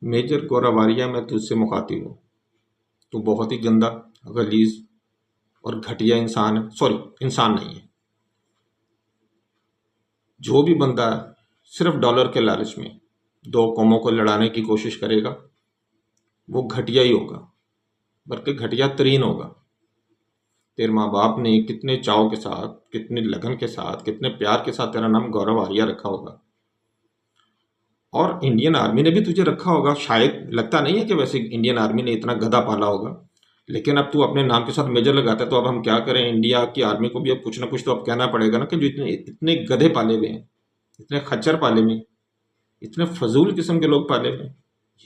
Major गौरवारिया, मैं तुझसे मुखातिब हूँ। तू बहुत ही गंदा, गलीज और घटिया इंसान है। सॉरी, इंसान नहीं है। जो भी बंदा सिर्फ डॉलर के लालच में दो कौमों को लड़ाने की कोशिश करेगा, वो घटिया ही होगा, बल्कि घटिया तरीन होगा। तेरे माँ बाप ने कितने चाव के साथ, कितने लगन के साथ, कितने प्यार के साथ तेरा नाम गौरव आर्या रखा होगा, और इंडियन आर्मी ने भी तुझे रखा होगा। शायद लगता नहीं है कि वैसे इंडियन आर्मी ने इतना गधा पाला होगा, लेकिन अब तू अपने नाम के साथ मेजर लगाता है, तो अब हम क्या करें? इंडिया की आर्मी को भी अब कुछ ना कुछ तो अब कहना पड़ेगा ना, कि जो इतने इतने गधे पाले हुए हैं, इतने खच्चर पाले हुए हैं, इतने फजूल किस्म के लोग पाले हुए हैं।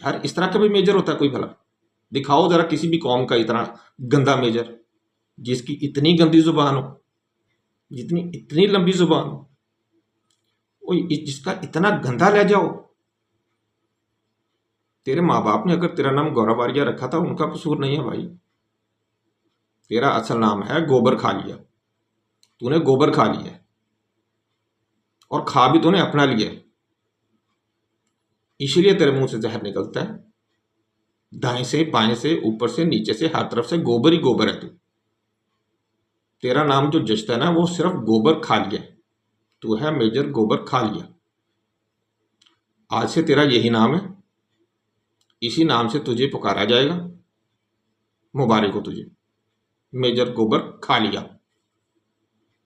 यार, इस तरह का भी मेजर होता है कोई भला? दिखाओ जरा किसी भी कौम का इतना गंदा मेजर, जिसकी इतनी गंदी जुबान हो, जितनी इतनी लंबी जुबान हो, जिसका इतना गंदा लहजा हो। तेरे माँ बाप ने अगर तेरा नाम गौरव आर्या रखा था, उनका कसूर नहीं है भाई। तेरा असल नाम है गोबर खा लिया। तूने गोबर खा लिया है, और खा भी तूने अपना लिया है। इसीलिए तेरे मुंह से जहर निकलता है। दाएं से, बाएं से, ऊपर से, नीचे से, हर तरफ से गोबर ही गोबर है तू। तेरा नाम जो जचता है ना, वो सिर्फ गोबर खा लिया है। तू है मेजर गोबर खा लिया। आज से तेरा यही नाम है, इसी नाम से तुझे पुकारा जाएगा। मुबारक हो तुझे, मेजर गोबर खा लिया।